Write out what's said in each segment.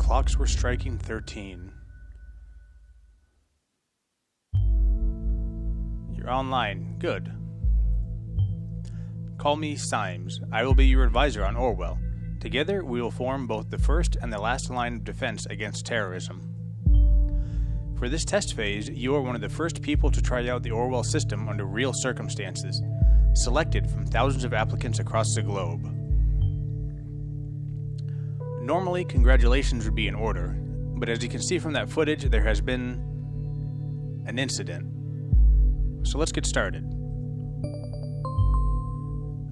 clocks were striking 13. You're online. Good. Call me Symes. I will be your advisor on Orwell. Together, we will form both the first and the last line of defense against terrorism. For this test phase, you are one of the first people to try out the Orwell system under real circumstances, selected from thousands of applicants across the globe. Normally, congratulations would be in order, but as you can see from that footage, there has been an incident. So let's get started.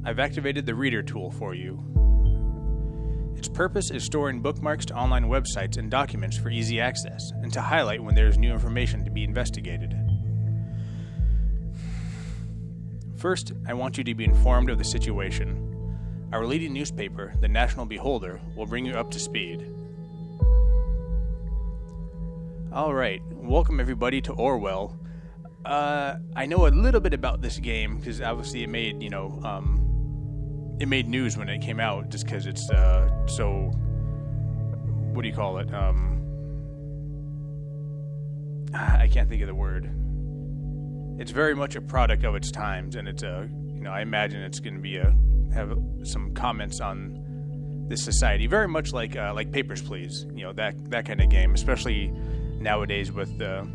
I've activated the Reader tool for you. Its purpose is storing bookmarks to online websites and documents for easy access, and to highlight when there is new information to be investigated. First, I want you to be informed of the situation. Our leading newspaper, the National Beholder, will bring you up to speed. Alright, welcome everybody to Orwell. I know a little bit about this game, because obviously it made, it made news when it came out, just because it's, so, what do you call it, I can't think of the word. It's very much a product of its times, and it's I imagine it's going to be have some comments on this society, very much like Papers, Please, that kind of game, especially nowadays with the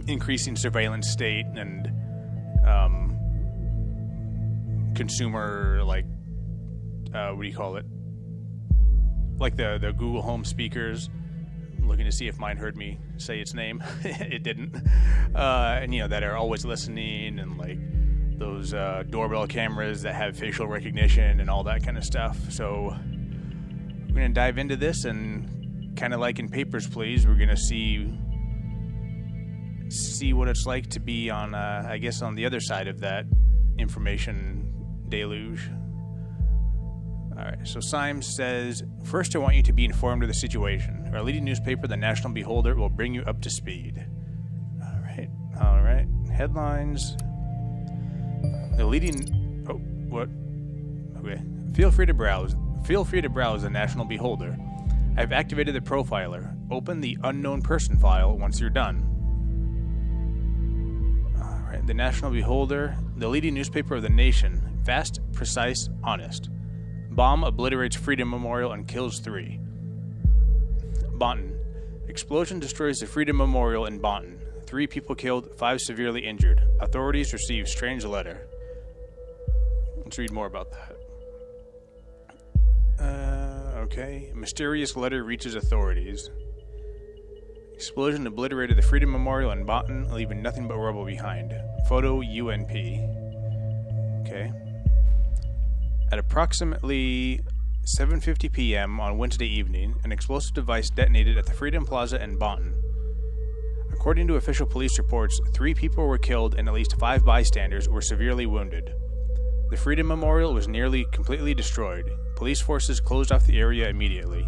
increasing surveillance state and, consumer, what do you call it? Like the Google Home speakers. I'm looking to see if mine heard me say its name. It didn't. And that are always listening, and like those doorbell cameras that have facial recognition and all that kind of stuff. So we're going to dive into this, and kind of like in Papers, Please, we're going to see what it's like to be on, I guess, on the other side of that information deluge. Alright, so Symes says, first I want you to be informed of the situation. Our leading newspaper, the National Beholder, will bring you up to speed. Alright. Headlines. The leading... Oh, what? Okay. Feel free to browse the National Beholder. I've activated the profiler. Open the unknown person file once you're done. Alright, the National Beholder, the leading newspaper of the nation. Fast, precise, honest. Bomb obliterates Freedom Memorial and kills 3. Bonton. Explosion destroys the Freedom Memorial in Bonton. 3 people killed, 5 severely injured. Authorities receive strange letter. Let's read more about that. Okay. Mysterious letter reaches authorities. Explosion obliterated the Freedom Memorial in Bonton, leaving nothing but rubble behind. Photo UNP. Okay. At approximately 7:50 p.m. on Wednesday evening, an explosive device detonated at the Freedom Plaza in Bonton. According to official police reports, 3 people were killed and at least 5 bystanders were severely wounded. The Freedom Memorial was nearly completely destroyed. Police forces closed off the area immediately.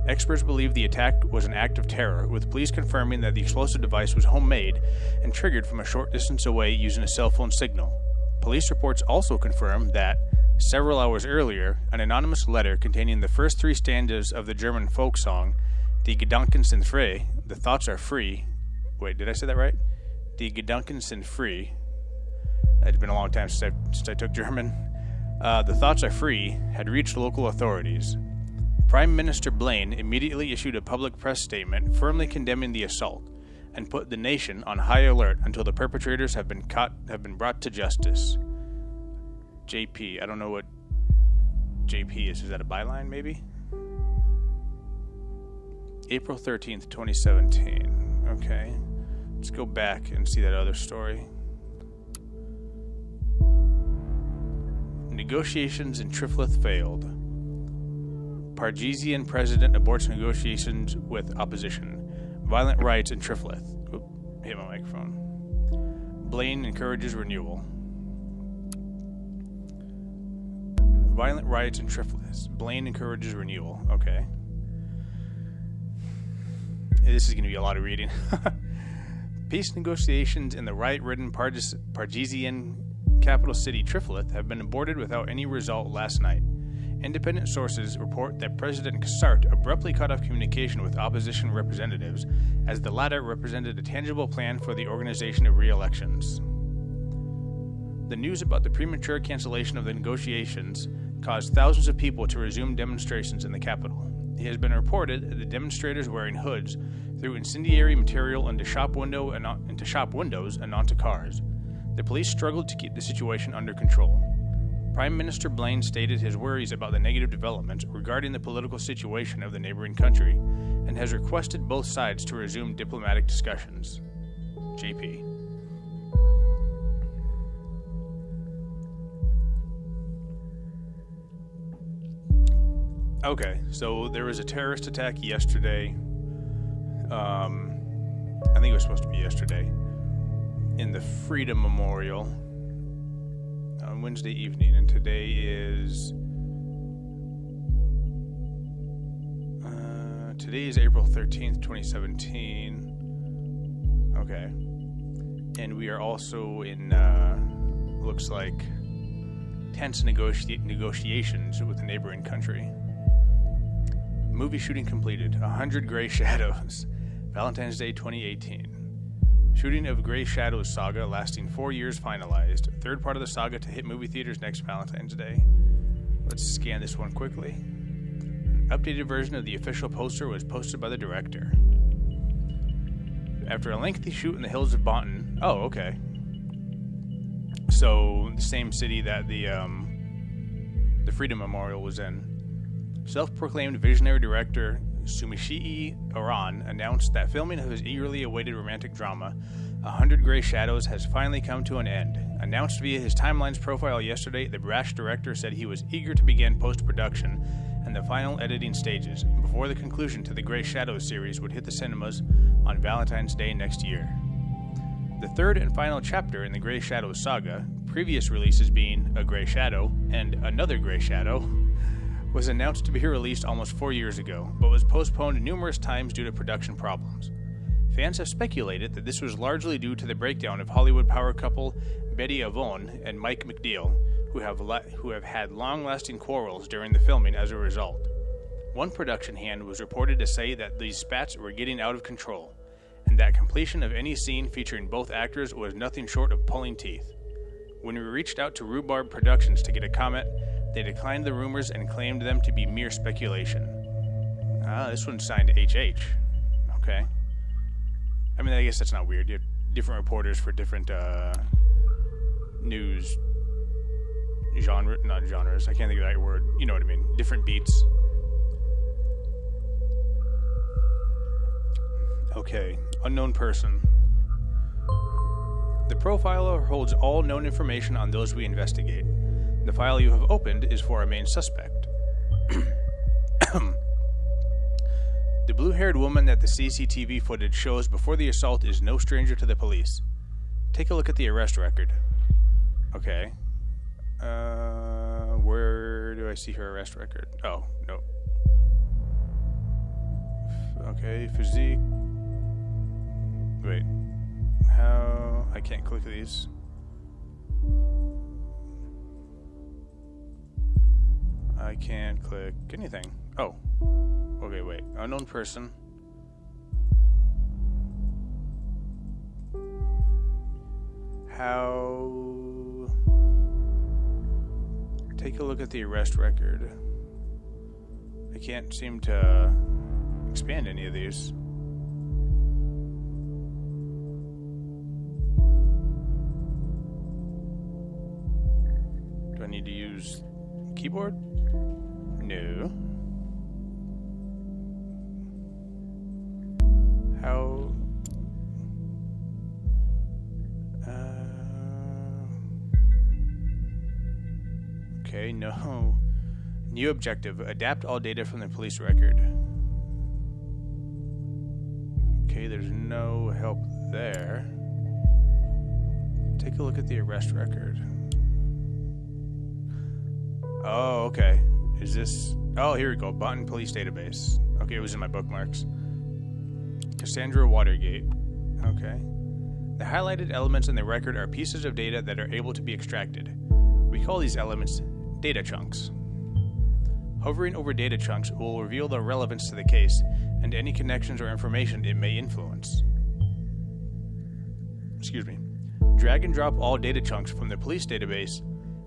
Experts believe the attack was an act of terror, with police confirming that the explosive device was homemade and triggered from a short distance away using a cell phone signal. Police reports also confirm that, several hours earlier, an anonymous letter containing the first 3 stanzas of the German folk song, Die Gedanken sind frei, the thoughts are free. Wait, did I say that right? Die Gedanken sind frei. It's been a long time since I took German. The thoughts are free had reached local authorities. Prime Minister Blaine immediately issued a public press statement firmly condemning the assault and put the nation on high alert until the perpetrators have been brought to justice. JP. I don't know what JP is. Is that a byline, maybe? April 13th, 2017. Okay. Let's go back and see that other story. Negotiations in Triflith failed. Pargesian president aborts negotiations with opposition. Violent riots in Triflith. Oop, hit my microphone. Blaine encourages renewal. Violent riots in Triflith. Blaine encourages renewal. Okay. This is going to be a lot of reading. Peace negotiations in the riot-ridden Pargesian capital city Triflith have been aborted without any result last night. Independent sources report that President Kassart abruptly cut off communication with opposition representatives, as the latter represented a tangible plan for the organization of re-elections. The news about the premature cancellation of the negotiations caused thousands of people to resume demonstrations in the capital. It has been reported that the demonstrators wearing hoods threw incendiary material into shop windows and onto cars. The police struggled to keep the situation under control. Prime Minister Blaine stated his worries about the negative developments regarding the political situation of the neighboring country and has requested both sides to resume diplomatic discussions. JP. Okay, so there was a terrorist attack yesterday. I think it was supposed to be yesterday, in the Freedom Memorial on Wednesday evening, and today is April 13th, 2017. Okay, and we are also in looks like tense negotiations with the neighboring country. Movie shooting completed. 100 Gray Shadows. Valentine's Day 2018. Shooting of Gray Shadows saga lasting 4 years finalized. Third part of the saga to hit movie theaters next Valentine's Day. Let's scan this one quickly. An updated version of the official poster was posted by the director. After a lengthy shoot in the hills of Boonton. Oh, okay. So, the same city that the Freedom Memorial was in. Self-proclaimed visionary director Sumishii Aran announced that filming of his eagerly awaited romantic drama, 100 Gray Shadows, has finally come to an end. Announced via his Timeline's profile yesterday, the brash director said he was eager to begin post-production and the final editing stages before the conclusion to the Gray Shadows series would hit the cinemas on Valentine's Day next year. The third and final chapter in the Gray Shadows saga, previous releases being A Gray Shadow and Another Gray Shadow, was announced to be released almost 4 years ago, but was postponed numerous times due to production problems. Fans have speculated that this was largely due to the breakdown of Hollywood power couple Betty Avon and Mike McNeil, who have had long-lasting quarrels during the filming as a result. One production hand was reported to say that these spats were getting out of control, and that completion of any scene featuring both actors was nothing short of pulling teeth. When we reached out to Rhubarb Productions to get a comment, they declined the rumors and claimed them to be mere speculation. This one's signed HH. Okay. I mean, I guess that's not weird. You have different reporters for different news not genres. I can't think of that word. You know what I mean. Different beats. Okay. Unknown person. The profiler holds all known information on those we investigate. The file you have opened is for our main suspect. The blue-haired woman that the CCTV footage shows before the assault is no stranger to the police. Take a look at the arrest record. Okay. Where do I see her arrest record? Oh, no. Okay, physique. Wait. How? I can't click these. I can't click anything. Oh. Okay, wait. Unknown person. How? Take a look at the arrest record. I can't seem to expand any of these. Do I need to use keyboard? No. How? Okay, no. New objective. Adapt all data from the police record. Okay, there's no help there. Take a look at the arrest record. Oh, okay. Is this... Oh, here we go. Boonton Police Database. Okay, it was in my bookmarks. Cassandra Watergate. Okay. The highlighted elements in the record are pieces of data that are able to be extracted. We call these elements data chunks. Hovering over data chunks will reveal their relevance to the case and any connections or information it may influence. Excuse me. Drag and drop all data chunks from the police database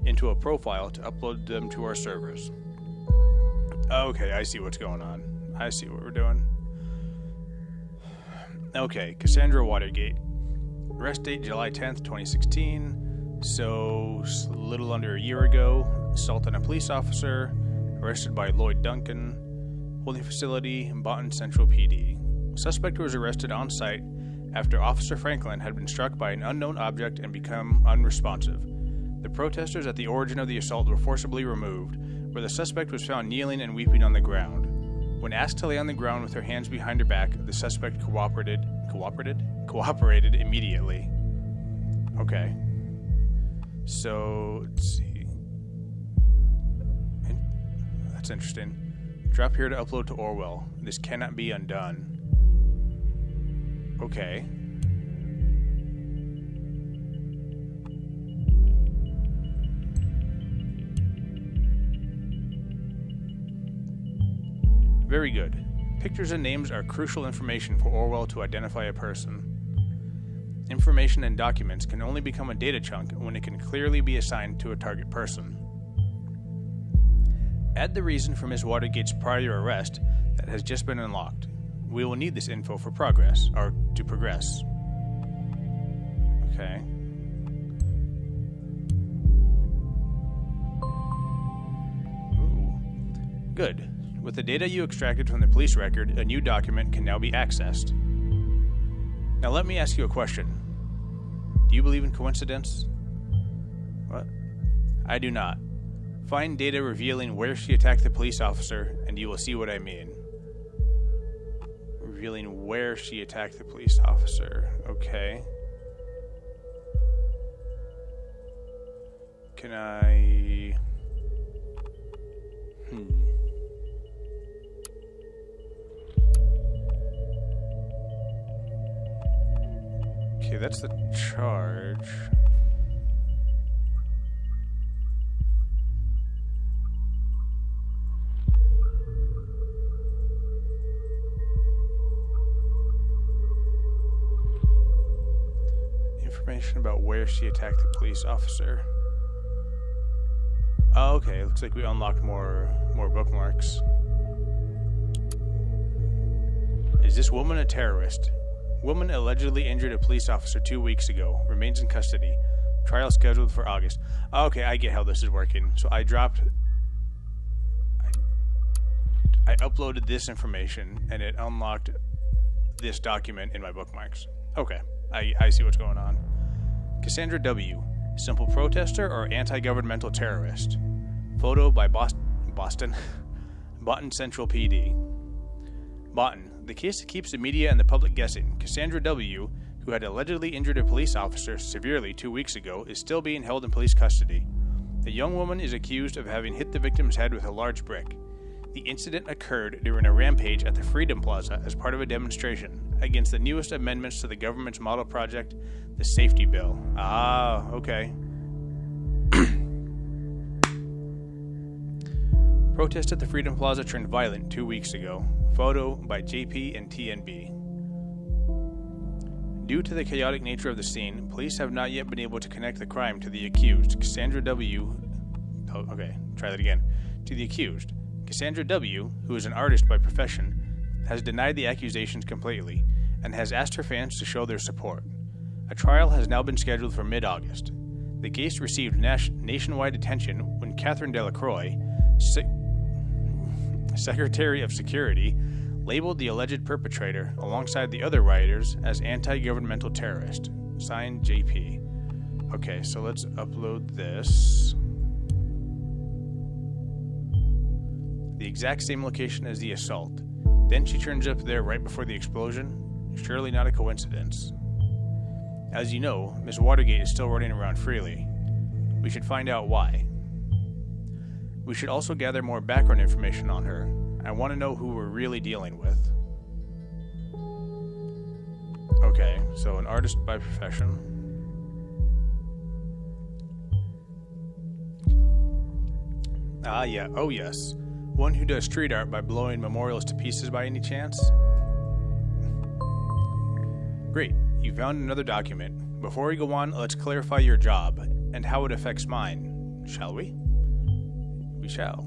into a profile to upload them to our servers. Okay, I see what's going on. I see what we're doing. Okay, Cassandra Watergate. Arrest date July 10th, 2016. So, a little under a year ago. Assault on a police officer. Arrested by Lloyd Duncan. Holding facility in Boonton Central PD. Suspect was arrested on site after Officer Franklin had been struck by an unknown object and become unresponsive. The protesters at the origin of the assault were forcibly removed, where the suspect was found kneeling and weeping on the ground. When asked to lay on the ground with her hands behind her back, the suspect cooperated immediately. Okay. So, let's see. That's interesting. Drop here to upload to Orwell. This cannot be undone. Okay. Very good. Pictures and names are crucial information for Orwell to identify a person. Information and documents can only become a data chunk when it can clearly be assigned to a target person. Add the reason for Ms. Watergate's prior arrest that has just been unlocked. We will need this info for progress, or to progress. Okay. Ooh. Good. With the data you extracted from the police record, a new document can now be accessed. Now let me ask you a question. Do you believe in coincidence? What? I do not. Find data revealing where she attacked the police officer, and you will see what I mean. Revealing where she attacked the police officer. Okay. Can I... Okay, that's the charge. Information about where she attacked the police officer. Oh, okay. Looks like we unlocked more bookmarks. Is this woman a terrorist? Woman allegedly injured a police officer 2 weeks ago. Remains in custody. Trial scheduled for August. Oh, okay, I get how this is working. So I uploaded this information, and it unlocked this document in my bookmarks. Okay, I see what's going on. Cassandra W. Simple protester or anti-governmental terrorist? Photo by Boonton Central PD. Boonton. The case that keeps the media and the public guessing. Cassandra W., who had allegedly injured a police officer severely 2 weeks ago, is still being held in police custody. The young woman is accused of having hit the victim's head with a large brick. The incident occurred during a rampage at the Freedom Plaza as part of a demonstration against the newest amendments to the government's model project, the Safety Bill. Ah, okay. Protest at the Freedom Plaza turned violent 2 weeks ago. Photo by JP and TNB. Due to the chaotic nature of the scene, police have not yet been able to connect the crime to the accused, Cassandra W. Oh, okay, try that again. To the accused. Cassandra W., who is an artist by profession, has denied the accusations completely and has asked her fans to show their support. A trial has now been scheduled for mid-August. The case received nationwide attention when Catherine Delacroix, Secretary of Security, labeled the alleged perpetrator, alongside the other rioters, as anti-governmental terrorist. Signed, JP. Okay, so let's upload this. The exact same location as the assault. Then she turns up there right before the explosion. Surely not a coincidence. As you know, Ms. Watergate is still running around freely. We should find out why. We should also gather more background information on her. I want to know who we're really dealing with. Okay, so an artist by profession. Ah, yeah. Oh, yes. One who does street art by blowing memorials to pieces by any chance? Great, you found another document. Before we go on, let's clarify your job and how it affects mine, shall we? We shall.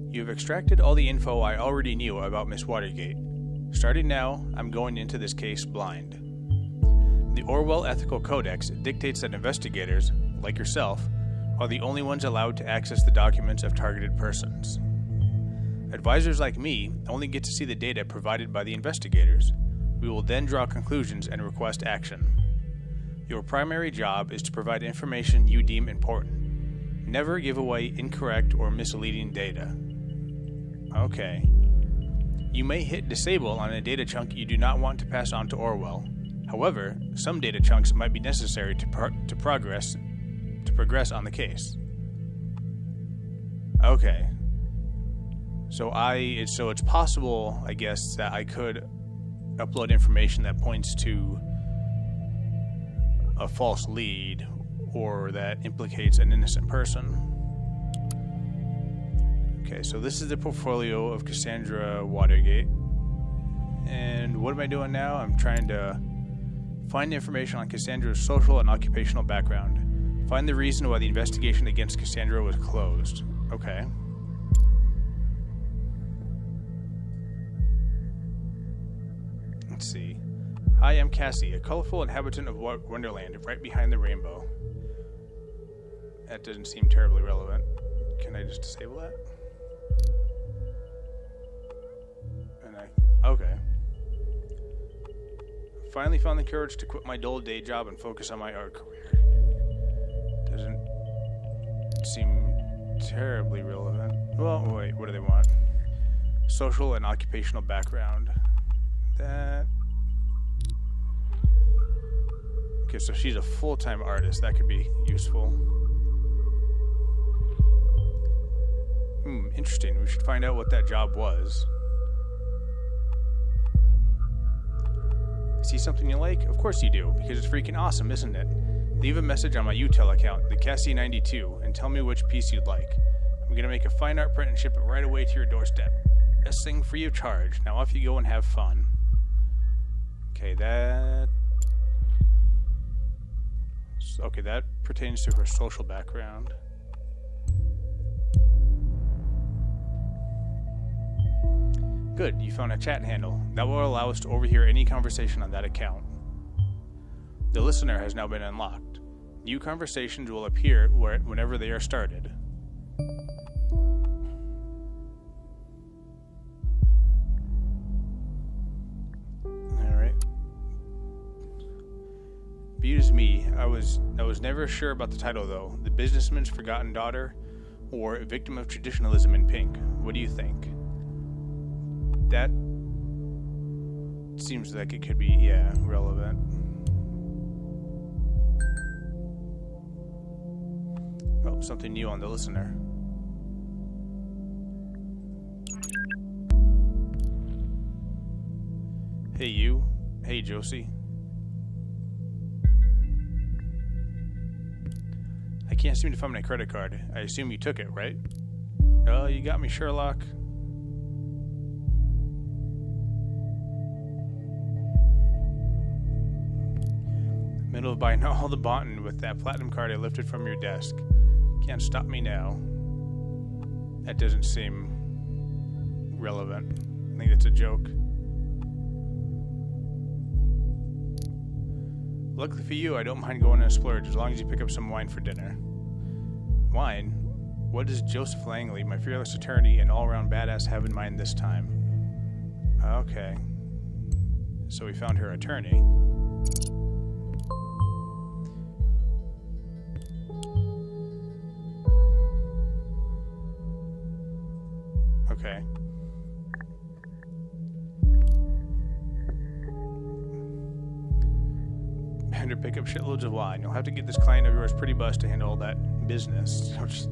You have extracted all the info I already knew about Miss Watergate. Starting now, I'm going into this case blind. The Orwell Ethical Codex dictates that investigators, like yourself, are the only ones allowed to access the documents of targeted persons. Advisors like me only get to see the data provided by the investigators. We will then draw conclusions and request action. Your primary job is to provide information you deem important. Never give away incorrect or misleading data. Okay. You may hit disable on a data chunk you do not want to pass on to Orwell. However, some data chunks might be necessary to progress on the case. Okay. So it's possible, I guess, that I could upload information that points to a false lead or that implicates an innocent person. Okay, so this is the portfolio of Cassandra Watergate. And what am I doing now? I'm trying to find information on Cassandra's social and occupational background. Find the reason why the investigation against Cassandra was closed. Okay. Let's see. Hi, I'm Cassie, a colorful inhabitant of Wonderland, right behind the rainbow. That doesn't seem terribly relevant. Can I just disable that? Okay. Finally found the courage to quit my dull day job and focus on my art career. Doesn't seem terribly relevant. Well, wait, what do they want? Social and occupational background. That... Okay, so she's a full-time artist. That could be useful. Interesting. We should find out what that job was. See something you like? Of course you do, because it's freaking awesome, isn't it? Leave a message on my UTEL account, the Cassie92, and tell me which piece you'd like. I'm gonna make a fine art print and ship it right away to your doorstep. Best thing free of charge. Now off you go and have fun. Okay, that pertains to her social background. Good, you found a chat handle. That will allow us to overhear any conversation on that account. The listener has now been unlocked. New conversations will appear whenever they are started. Alright. Beat me. I was never sure about the title though. The Businessman's Forgotten Daughter or Victim of Traditionalism in Pink. What do you think? That seems like it could be, yeah, relevant. Oh, something new on the listener. Hey you. Hey Josie. I can't seem to find my credit card. I assume you took it, right? Oh, you got me, Sherlock. Middle of buying all the Bonton with that platinum card I lifted from your desk. Can't stop me now. That doesn't seem relevant. I think that's a joke. Luckily for you, I don't mind going on a splurge as long as you pick up some wine for dinner. Wine? What does Joseph Langley, my fearless attorney and all-around badass, have in mind this time? Okay. So we found her attorney. Okay. Better pick up shitloads of wine. You'll have to get this client of yours pretty buzzed to handle all that business. Just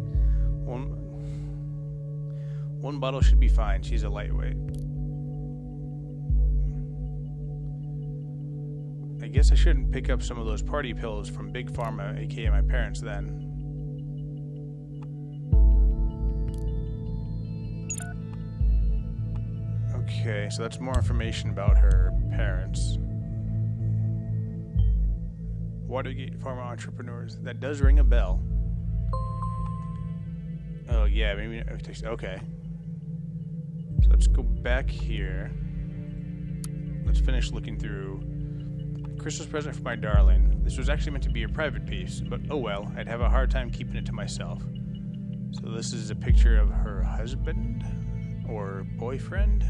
one bottle should be fine. She's a lightweight. I guess I shouldn't pick up some of those party pills from Big Pharma, aka my parents, then. Okay, so that's more information about her parents. Watergate Pharma Entrepreneurs. That does ring a bell. Oh, yeah, maybe... Okay. So let's go back here. Let's finish looking through. Christmas present for my darling. This was actually meant to be a private piece, but oh well, I'd have a hard time keeping it to myself. So this is a picture of her husband or boyfriend.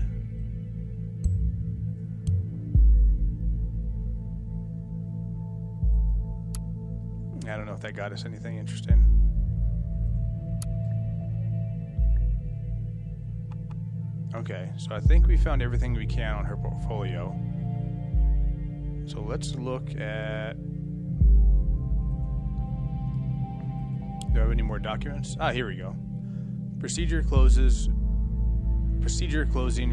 I don't know if that got us anything interesting. Okay, so I think we found everything we can on her portfolio. So let's look at... Do I have any more documents? Ah, here we go. Procedure closing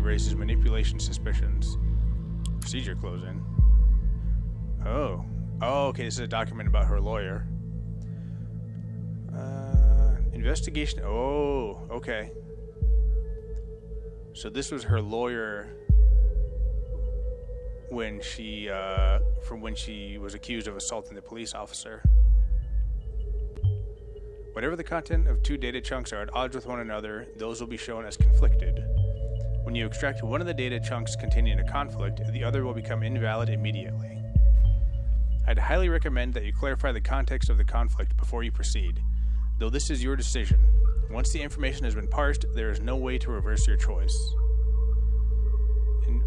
raises manipulation suspicions. Procedure closing. Oh. Oh, okay, this is a document about her lawyer. Investigation. Oh, okay. So this was her lawyer when she, from when she was accused of assaulting the police officer. Whatever the content of two data chunks are at odds with one another, those will be shown as conflicted. When you extract one of the data chunks containing a conflict, the other will become invalid immediately. I'd highly recommend that you clarify the context of the conflict before you proceed, though this is your decision. Once the information has been parsed, there is no way to reverse your choice.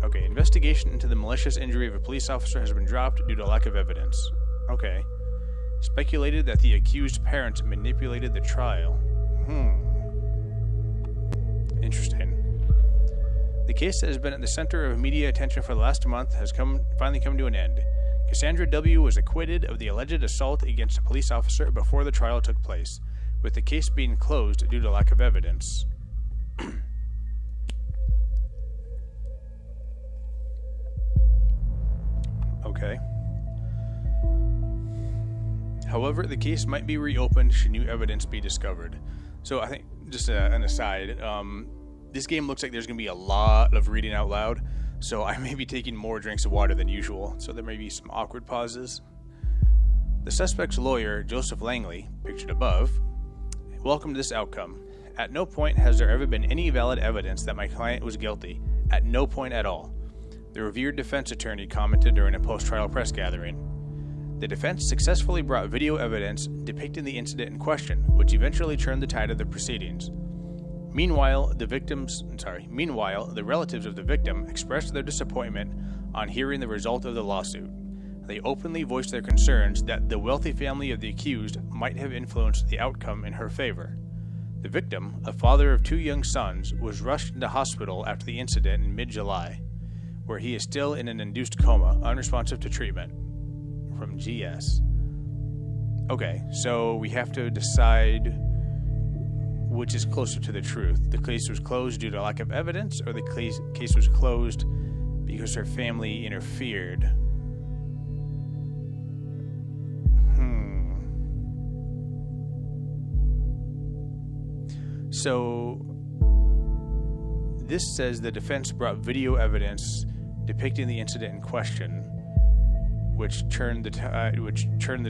Okay, investigation into the malicious injury of a police officer has been dropped due to lack of evidence. Okay. Speculated that the accused parents manipulated the trial. Interesting. The case that has been at the center of media attention for the last month has finally come to an end. Cassandra W. was acquitted of the alleged assault against a police officer before the trial took place, with the case being closed due to lack of evidence. Okay. However, the case might be reopened should new evidence be discovered. So I think, just an aside, this game looks like there's going to be a lot of reading out loud, so I may be taking more drinks of water than usual, so there may be some awkward pauses. The suspect's lawyer, Joseph Langley, pictured above, welcomed this outcome. At no point has there ever been any valid evidence that my client was guilty. At no point at all. The revered defense attorney commented during a post-trial press gathering. The defense successfully brought video evidence depicting the incident in question, which eventually turned the tide of the proceedings. Meanwhile, the relatives of the victim expressed their disappointment on hearing the result of the lawsuit. They openly voiced their concerns that the wealthy family of the accused might have influenced the outcome in her favor. The victim, a father of 2 young sons, was rushed into hospital after the incident in mid-July, where he is still in an induced coma, unresponsive to treatment. From GS. Okay, so we have to decide which is closer to the truth. The case was closed due to lack of evidence, or the case was closed because her family interfered. So this says the defense brought video evidence depicting the incident in question, which turned the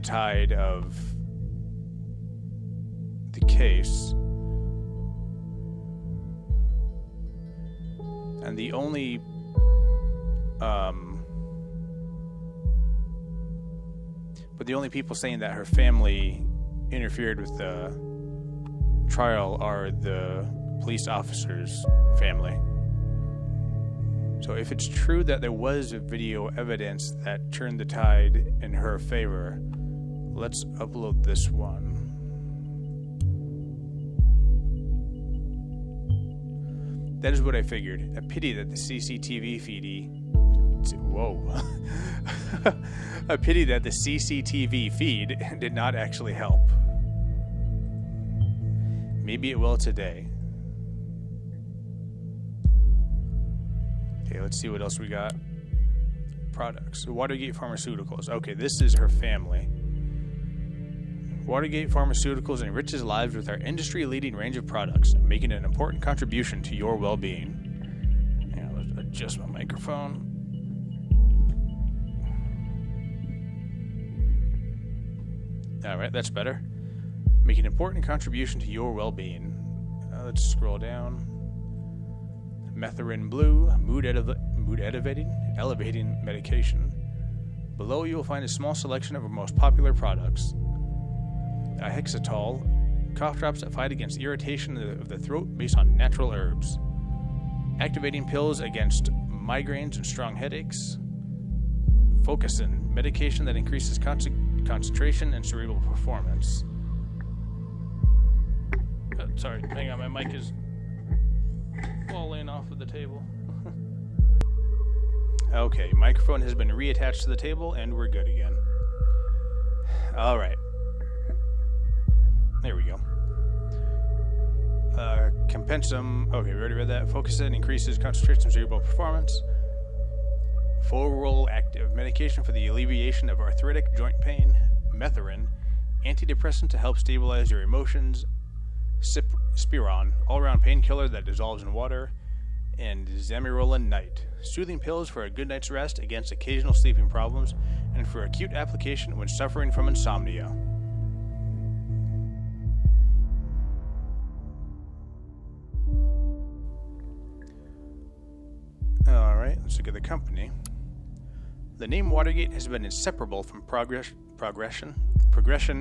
tide of the case. And the only people saying that her family interfered with the trial are the police officer's family. So if it's true that there was video evidence that turned the tide in her favor, let's upload this one. That is what I figured. A pity that the CCTV feed... Whoa. A pity that the CCTV feed did not actually help. Maybe it will today. Okay, let's see what else we got. Products. Watergate Pharmaceuticals. Okay, this is her family. Watergate Pharmaceuticals enriches lives with our industry-leading range of products, making an important contribution to your well-being. Yeah, adjust my microphone. Alright, that's better. Make an important contribution to your well-being. Let's scroll down. Methorin Blue, elevating medication. Below you will find a small selection of our most popular products. Hexatol, cough drops that fight against irritation of the throat based on natural herbs. Activating pills against migraines and strong headaches. Focusin, medication that increases concentration and cerebral performance. Sorry, hang on, my mic is falling off of the table. Okay, microphone has been reattached to the table and we're good again. Alright. There we go. Compensum. Okay, we already read that. Focusin increases concentration and cerebral performance. Full active medication for the alleviation of arthritic joint pain. Methorin, antidepressant to help stabilize your emotions. Spiron, all-around painkiller that dissolves in water. And Zamirolan Night, soothing pills for a good night's rest against occasional sleeping problems and for acute application when suffering from insomnia. Alright, let's look at the company. The name Watergate has been inseparable from progression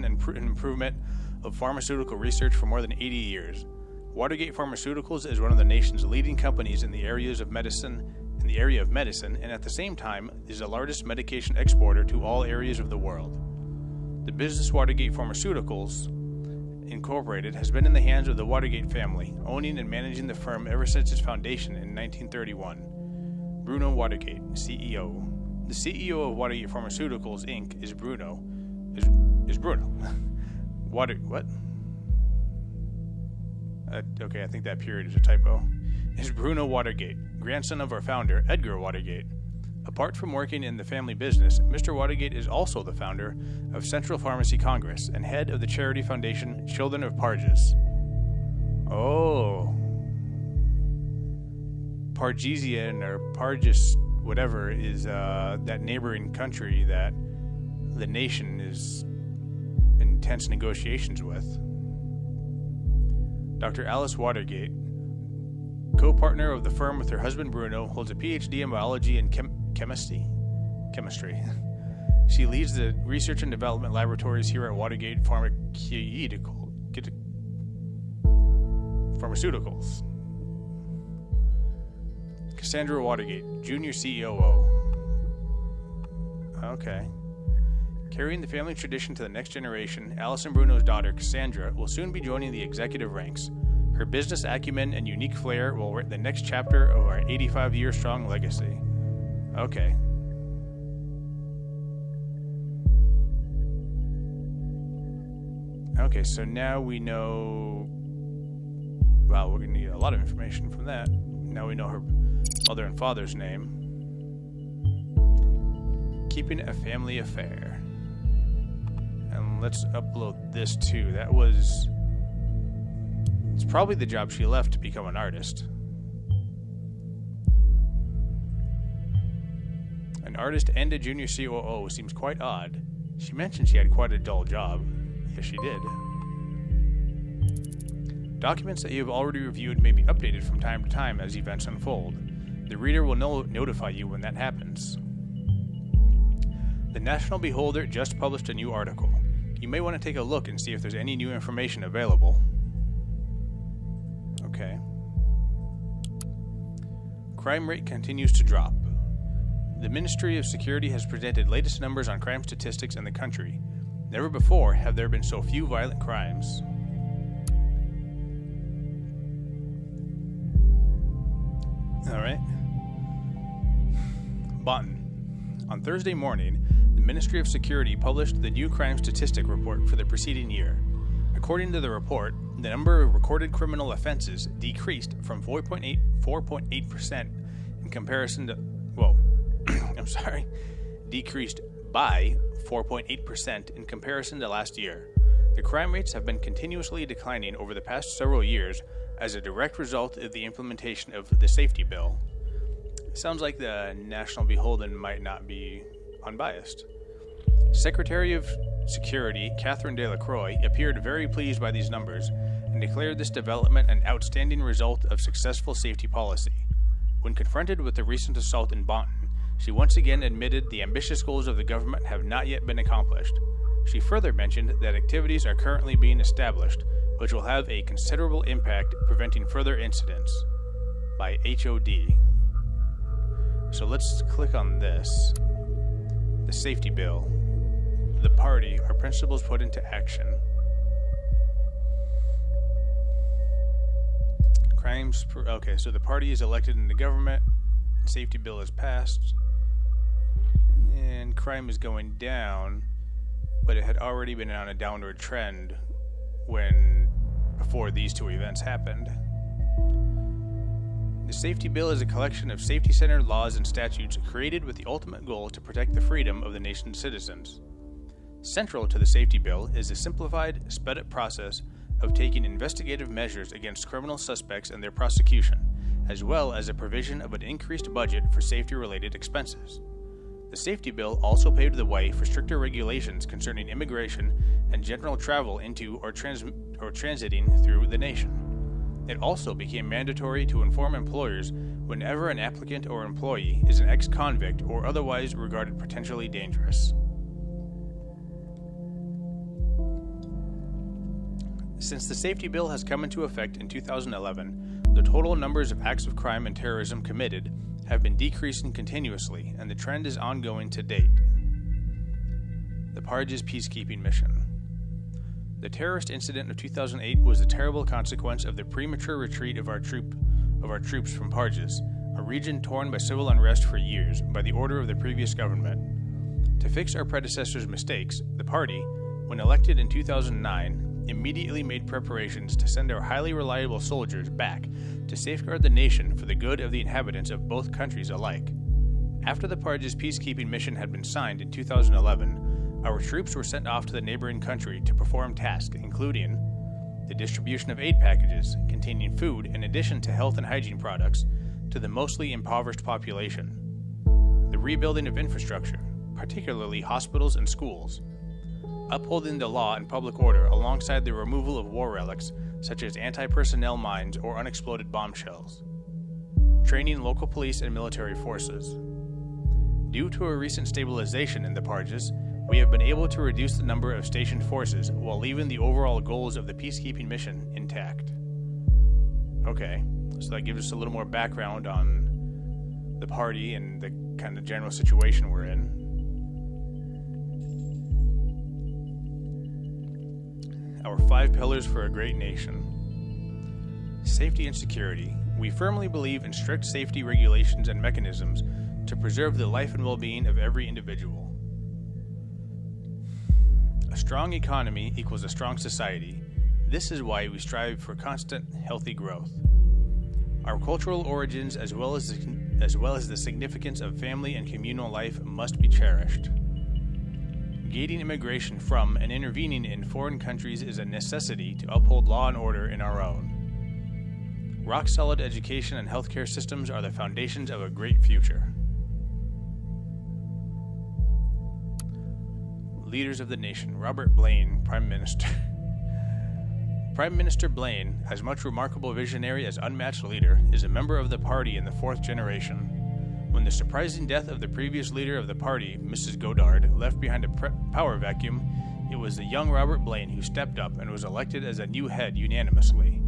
and improvement of pharmaceutical research for more than 80 years. Watergate Pharmaceuticals is one of the nation's leading companies in the area of medicine, and at the same time is the largest medication exporter to all areas of the world. The business Watergate Pharmaceuticals Incorporated has been in the hands of the Watergate family, owning and managing the firm ever since its foundation in 1931. Bruno Watergate, CEO. The CEO of Watergate Pharmaceuticals Inc. is Bruno. Is Bruno. What? Okay, I think that period is a typo. Is Bruno Watergate, grandson of our founder, Edgar Watergate. Apart from working in the family business, Mr. Watergate is also the founder of Central Pharmacy Congress and head of the charity foundation Children of Parges. Oh. Pargesian or Parges, whatever, is that neighboring country that the nation is in intense negotiations with. Dr. Alice Watergate, co-partner of the firm with her husband Bruno, holds a PhD in biology and chemistry. She leads the research and development laboratories here at Watergate Pharmaceuticals. Cassandra Watergate, Junior COO. Okay. Carrying the family tradition to the next generation, Alice and Bruno's daughter, Cassandra, will soon be joining the executive ranks. Her business acumen and unique flair will write the next chapter of our 85-year-strong legacy. Okay. Okay, so now we know... Wow, we're going to need a lot of information from that. Now we know her mother and father's name. Keeping a family affair. And let's upload this too. That was... It's probably the job she left to become an artist. An artist and a junior COO seems quite odd. She mentioned she had quite a dull job. Yes, she did. Documents that you have already reviewed may be updated from time to time as events unfold. The reader will notify you when that happens. The National Beholder just published a new article. You may want to take a look and see if there's any new information available. Okay. Crime rate continues to drop. The Ministry of Security has presented latest numbers on crime statistics in the country. Never before have there been so few violent crimes. Alright. Button. On Thursday morning, the Ministry of Security published the new crime statistic report for the preceding year. According to the report, the number of recorded criminal offenses decreased from 4.8% in comparison to... Whoa. Decreased by 4.8% in comparison to last year. The crime rates have been continuously declining over the past several years as a direct result of the implementation of the safety bill. Sounds like the National Beholden might not be unbiased. Secretary of Security Catherine Delacroix appeared very pleased by these numbers and declared this development an outstanding result of successful safety policy. When confronted with the recent assault in Bonton, she once again admitted the ambitious goals of the government have not yet been accomplished. She further mentioned that activities are currently being established, which will have a considerable impact preventing further incidents. By HOD. So let's click on this. The safety bill. The party, our principles put into action. Okay, so the party is elected in the government. Safety bill is passed. And crime is going down, but it had already been on a downward trend before these two events happened. The safety bill is a collection of safety-centered laws and statutes created with the ultimate goal to protect the freedom of the nation's citizens. Central to the safety bill is a simplified, sped-up process of taking investigative measures against criminal suspects and their prosecution, as well as a provision of an increased budget for safety-related expenses. The safety bill also paved the way for stricter regulations concerning immigration and general travel into or transiting through the nation. It also became mandatory to inform employers whenever an applicant or employee is an ex-convict or otherwise regarded potentially dangerous. Since the safety bill has come into effect in 2011, the total numbers of acts of crime and terrorism committed have been decreasing continuously, and the trend is ongoing to date. The Parges peacekeeping mission. The terrorist incident of 2008 was a terrible consequence of the premature retreat of our troops from Parges, a region torn by civil unrest for years by the order of the previous government. To fix our predecessors' mistakes, the party, when elected in 2009, immediately made preparations to send our highly reliable soldiers back to safeguard the nation for the good of the inhabitants of both countries alike. After the Parges peacekeeping mission had been signed in 2011, our troops were sent off to the neighboring country to perform tasks including the distribution of aid packages containing food in addition to health and hygiene products to the mostly impoverished population, the rebuilding of infrastructure, particularly hospitals and schools, upholding the law and public order alongside the removal of war relics such as anti-personnel mines or unexploded bombshells, training local police and military forces. Due to a recent stabilization in the Parges, we have been able to reduce the number of stationed forces while leaving the overall goals of the peacekeeping mission intact. Okay, so that gives us a little more background on the party and the kind of general situation we're in. Our 5 pillars for a great nation. Safety and security. We firmly believe in strict safety regulations and mechanisms to preserve the life and well-being of every individual. A strong economy equals a strong society. This is why we strive for constant, healthy growth. Our cultural origins, as well as the significance of family and communal life, must be cherished. Gating immigration from and intervening in foreign countries is a necessity to uphold law and order in our own. Rock-solid education and healthcare systems are the foundations of a great future. Leaders of the nation. Robert Blaine, Prime Minister. Prime Minister Blaine, as much remarkable visionary as unmatched leader, is a member of the party in the 4th generation. When the surprising death of the previous leader of the party, Mrs. Godard, left behind a power vacuum, it was the young Robert Blaine who stepped up and was elected as a new head unanimously.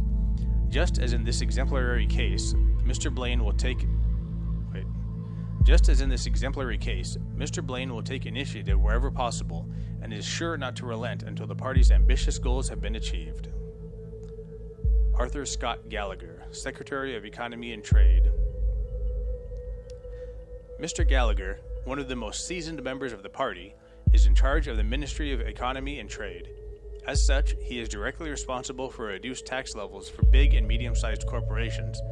Just as in this exemplary case, Mr. Blaine will take initiative wherever possible and is sure not to relent until the party's ambitious goals have been achieved. Arthur Scott Gallagher, Secretary of Economy and Trade. Mr. Gallagher, one of the most seasoned members of the party, is in charge of the Ministry of Economy and Trade. As such, he is directly responsible for reduced tax levels for big and medium-sized corporations,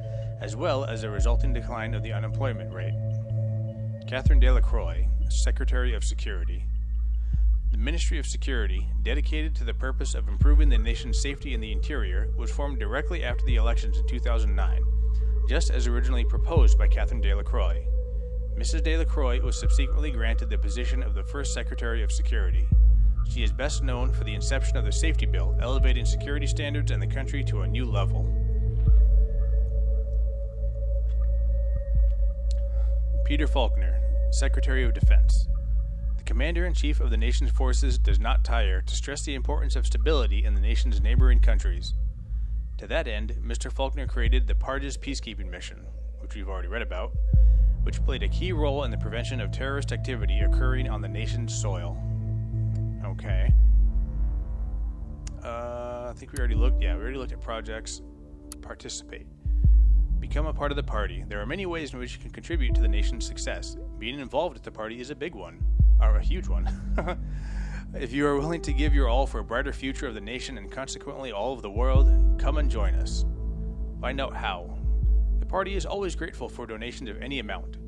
as well as a resulting decline of the unemployment rate. Catherine Delacroix, Secretary of Security. The Ministry of Security, dedicated to the purpose of improving the nation's safety in the interior, was formed directly after the elections in 2009. just as originally proposed by Catherine Delacroix. Mrs. Delacroix was subsequently granted the position of the first Secretary of Security. She is best known for the inception of the Safety Bill, elevating security standards in the country to a new level. Peter Faulkner, Secretary of Defense. The Commander-in-Chief of the nation's forces does not tire to stress the importance of stability in the nation's neighboring countries. To that end, Mr. Faulkner created the Parges Peacekeeping Mission, which we've already read about, which played a key role in the prevention of terrorist activity occurring on the nation's soil. Okay. I think we already looked at projects. Participate. Become a part of the party. There are many ways in which you can contribute to the nation's success. Being involved with the party is a big one, or a huge one. If you are willing to give your all for a brighter future of the nation and consequently all of the world, come and join us. Find out how. The party is always grateful for donations of any amount.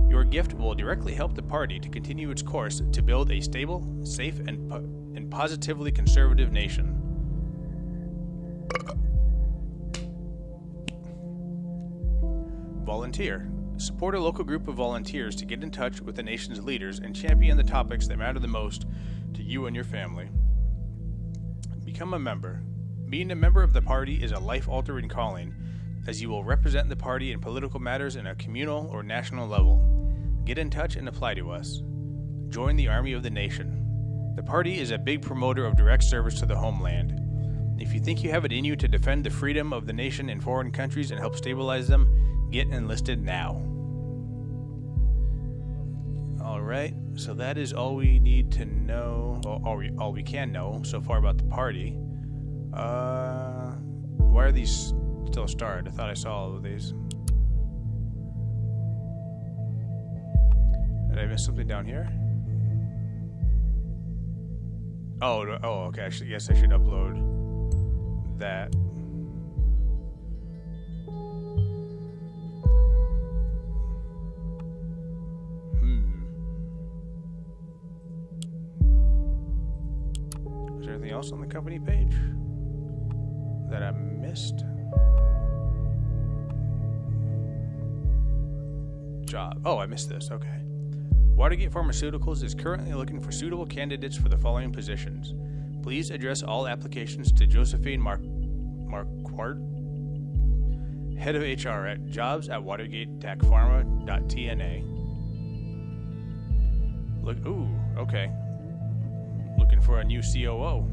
Your gift will directly help the party to continue its course to build a stable, safe, and positively conservative nation. Volunteer. Support a local group of volunteers to get in touch with the nation's leaders and champion the topics that matter the most to you and your family. Become a member. Being a member of the party is a life-altering calling, as you will represent the party in political matters in a communal or national level. Get in touch and apply to us. Join the Army of the Nation. The party is a big promoter of direct service to the homeland. If you think you have it in you to defend the freedom of the nation in foreign countries and help stabilize them, get enlisted now. Alright, so that is all we need to know, all we can know so far about the party. Why are these still starred? I thought I saw all of these. Did I miss something down here? Oh, okay. Yes, I should upload that. Is there anything else on the company page that I missed? Job. Oh, I missed this. Okay. Watergate Pharmaceuticals is currently looking for suitable candidates for the following positions. Please address all applications to Josephine Marquardt, Head of HR at jobs@watergate-pharma.tna. Okay. Looking for a new COO.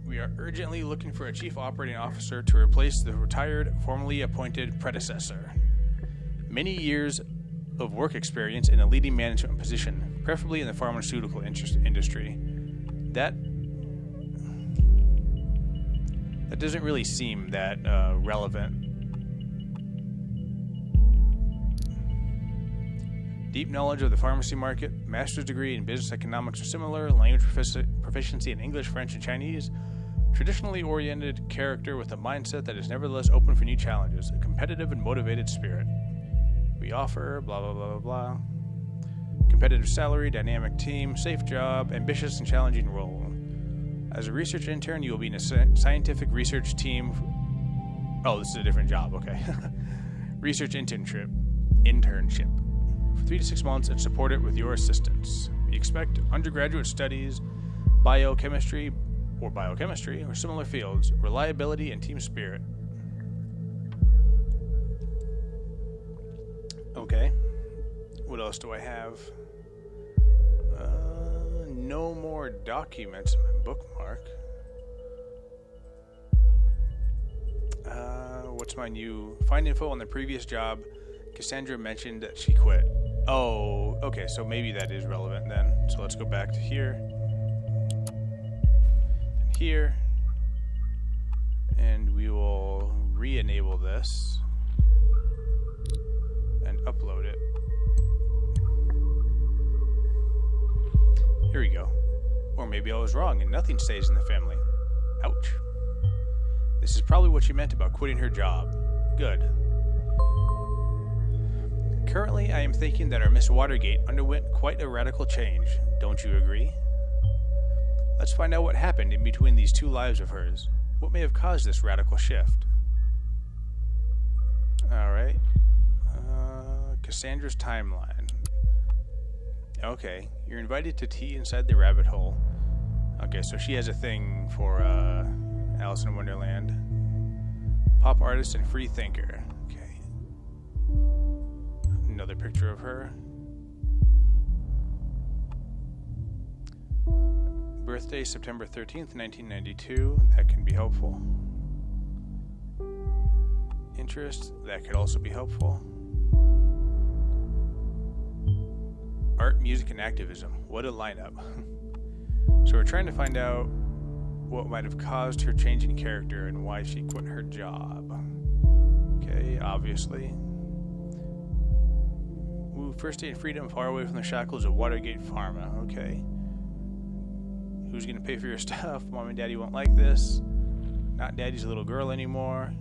We are urgently looking for a Chief Operating Officer to replace the retired, formerly appointed predecessor. Many years of work experience in a leading management position, preferably in the pharmaceutical industry. That doesn't really seem that relevant. Deep knowledge of the pharmacy market, master's degree in business economics or similar, language proficiency in English, French, and Chinese, traditionally oriented character with a mindset that is nevertheless open for new challenges, a competitive and motivated spirit. We offer blah blah blah blah blah. Competitive salary, dynamic team, safe job, ambitious and challenging role. As a research intern, you will be in a scientific research team. Oh, this is a different job. Okay. Research internship for 3 to 6 months and support it with your assistance. We expect undergraduate studies, biochemistry or similar fields, reliability and team spirit. Okay. What else do I have? No more documents in my bookmark. What's my new... Find info on the previous job. Cassandra mentioned that she quit. Oh, okay, so maybe that is relevant then. So let's go back to here. Here. And we will re-enable this. And upload it. Here we go. Or maybe I was wrong and nothing stays in the family. Ouch. This is probably what she meant about quitting her job. Good. Currently, I am thinking that our Miss Watergate underwent quite a radical change. Don't you agree? Let's find out what happened in between these two lives of hers. What may have caused this radical shift? Alright. Cassandra's timeline. Okay. You're invited to tea inside the rabbit hole. Okay, so she has a thing for Alice in Wonderland. Pop artist and free thinker. Okay. Another picture of her. Birthday, September 13th, 1992. That can be helpful. Interest, that could also be helpful. Art, music, and activism. What a lineup. So we're trying to find out what might have caused her change in character and why she quit her job. Okay, obviously. Ooh, first day in freedom, far away from the shackles of Watergate Pharma. Okay. Who's gonna pay for your stuff? Mom and Daddy won't like this. Not Daddy's little girl anymore.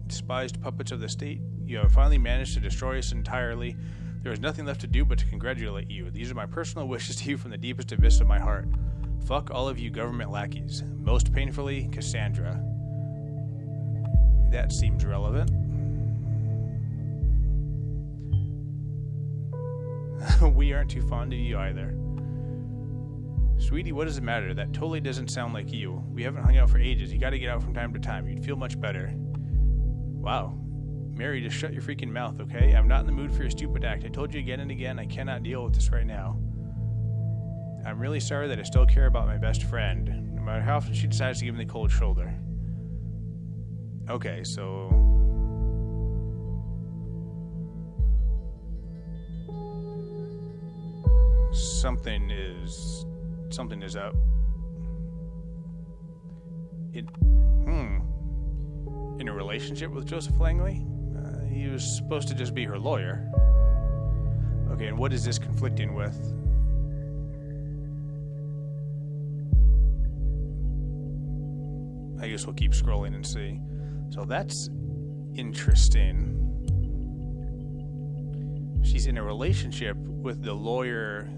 Despised puppets of the state. You have finally managed to destroy us entirely. There is nothing left to do but to congratulate you. These are my personal wishes to you from the deepest abyss of my heart. Fuck all of you government lackeys. Most painfully, Cassandra. That seems relevant. We aren't too fond of you either. Sweetie, what does it matter? That totally doesn't sound like you. We haven't hung out for ages. You gotta get out from time to time. You'd feel much better. Wow. Mary, just shut your freaking mouth, okay? I'm not in the mood for your stupid act. I told you again and again, I cannot deal with this right now. I'm really sorry that I still care about my best friend, no matter how often she decides to give me the cold shoulder. Okay, so... Something is up. In a relationship with Joseph Langley? He was supposed to just be her lawyer. Okay, and what is this conflicting with? I guess we'll keep scrolling and see. So that's interesting. She's in a relationship with the lawyer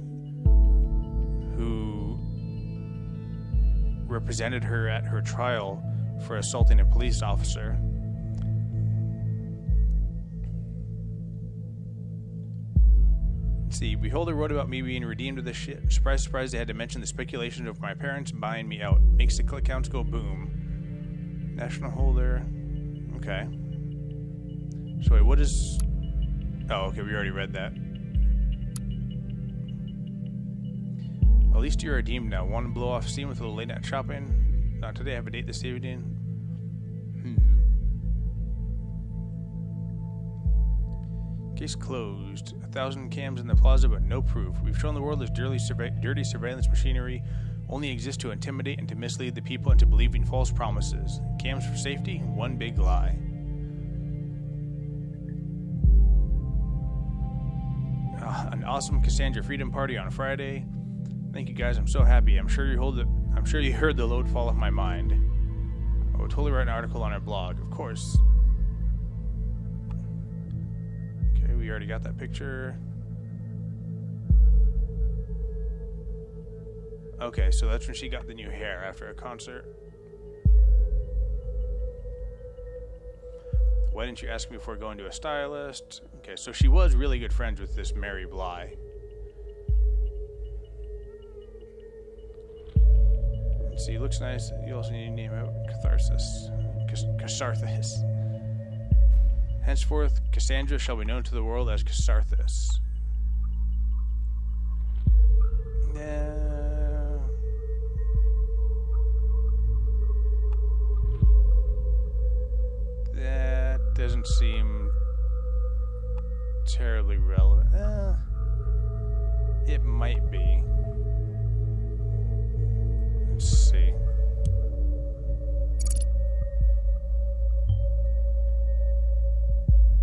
who represented her at her trial for assaulting a police officer. Let's see, Beholder wrote about me being redeemed of this shit. Surprise, surprise, they had to mention the speculation of my parents buying me out. Makes the click counts go boom. National holder. Okay. So wait, what is... Oh, okay, we already read that. At least you're redeemed now. Want to blow off steam with a little late night shopping? Not today, I have a date this evening. Case closed. 1,000 cams in the plaza, but no proof. We've shown the world this dirty surveillance machinery only exists to intimidate and to mislead the people into believing false promises. Cams for safety? One big lie. An awesome Cassandra Freedom Party on Friday. Thank you guys, I'm so happy. I'm sure you heard the load fall off my mind. I will totally write an article on our blog, of course. Okay, we already got that picture. Okay, so that's when she got the new hair after a concert. Why didn't you ask me before going to a stylist? Okay, so she was really good friends with this Mary Bly. Let's see, looks nice. You also need to name out Catharsis. Catharsis. Henceforth, Cassandra shall be known to the world as Catharsis. That doesn't seem terribly relevant. It might be. Let's see.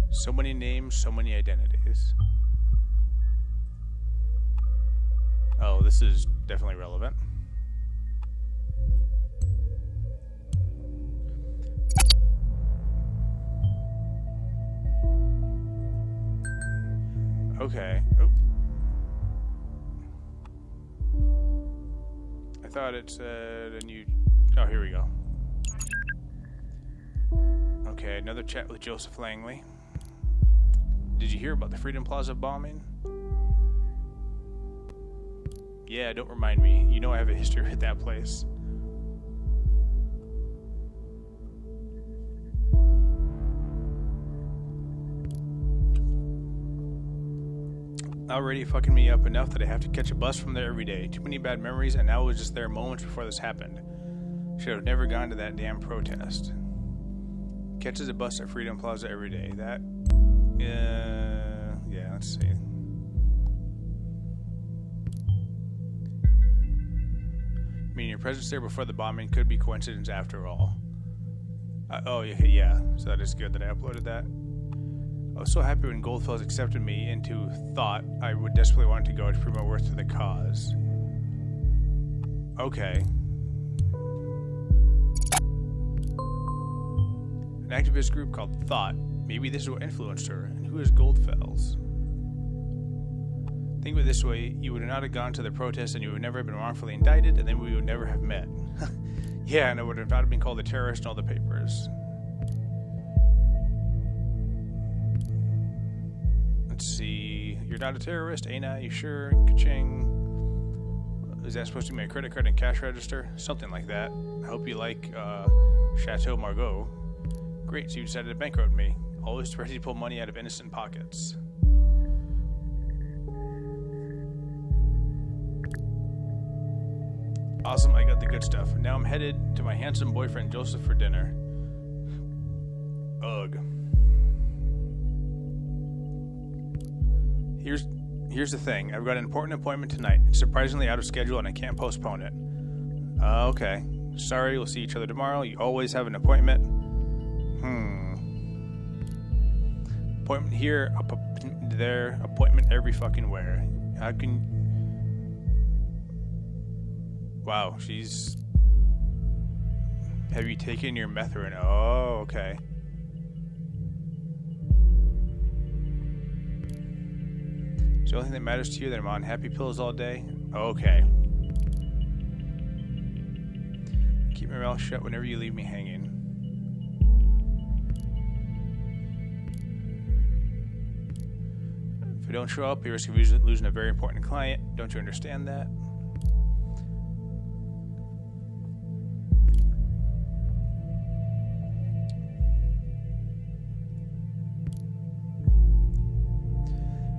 So many names, so many identities. Oh, this is definitely relevant. Okay. Oh. I thought it said a new... Oh, here we go. Okay, another chat with Joseph Langley. Did you hear about the Freedom Plaza bombing? Yeah, don't remind me. You know I have a history with that place. Already fucking me up enough that I have to catch a bus from there every day. Too many bad memories, and I was just there moments before this happened. Should have never gone to that damn protest. Catches a bus at Freedom Plaza every day. That, yeah, let's see. I mean, your presence there before the bombing could be coincidence after all. Oh, yeah, so that is good that I uploaded that. I was so happy when Goldfellas accepted me into thought I would desperately want to go to prove my worth to the cause. Okay. An activist group called Thought. Maybe this is what influenced her. And who is Goldfellas? Think of it this way, you would not have gone to the protest and you would never have been wrongfully indicted, and then we would never have met. Yeah, and I would have not been called a terrorist in all the papers. Let's see. You're not a terrorist, ain't I? You sure? Ka-ching. Is that supposed to be my credit card and cash register? Something like that. I hope you like Chateau Margaux. Great, so you decided to bankrupt me. Always ready to pull money out of innocent pockets. Awesome, I got the good stuff. Now I'm headed to my handsome boyfriend Joseph for dinner. Ugh. Here's the thing. I've got an important appointment tonight. It's surprisingly out of schedule and I can't postpone it. Okay. Sorry, we'll see each other tomorrow. You always have an appointment. Appointment here, appointment there, appointment every fucking where. How can... Wow, she's... Have you taken your methadone? Oh, okay. Is the only thing that matters to you that I'm on happy pills all day? Okay. Keep my mouth shut whenever you leave me hanging. If I don't show up, you risk losing a very important client. Don't you understand that?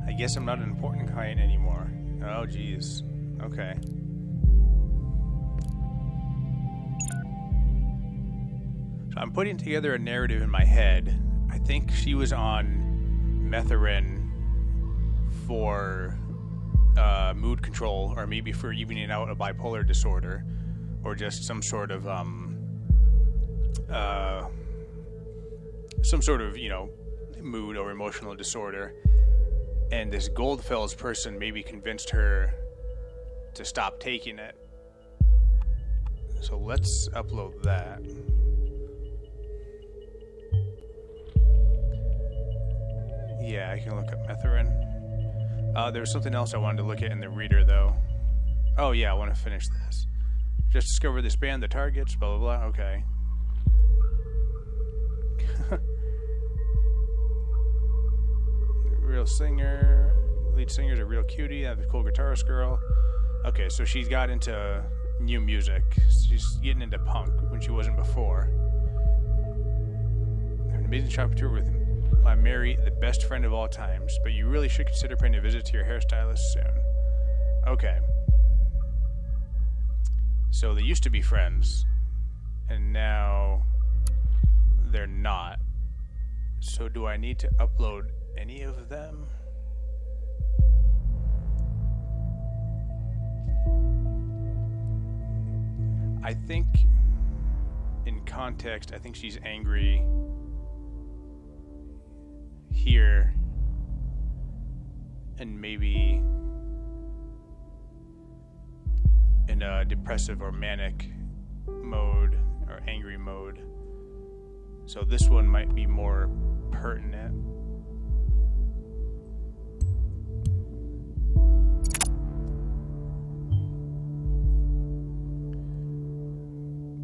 I guess I'm not an important client anymore. Oh, geez. Okay. So I'm putting together a narrative in my head. I think she was on methadone for mood control, or maybe for evening out a bipolar disorder, or just some sort of, you know, mood or emotional disorder. And this Goldfellas person maybe convinced her to stop taking it. So let's upload that. Yeah, I can look up methadone. There's something else I wanted to look at in the reader, though. Oh, yeah, I want to finish this. Just discovered this band, The Targets, blah, blah, blah. Okay. Real singer, lead singer's a real cutie, a cool guitarist girl. Okay, so she's got into new music. She's getting into punk when she wasn't before. I have an amazing shop tour with my Mary, the best friend of all times, but you really should consider paying a visit to your hairstylist soon. Okay. So they used to be friends, and now they're not. So do I need to upload any of them? I think in context, I think she's angry here and maybe in a depressive or manic mode or angry mode. So this one might be more pertinent.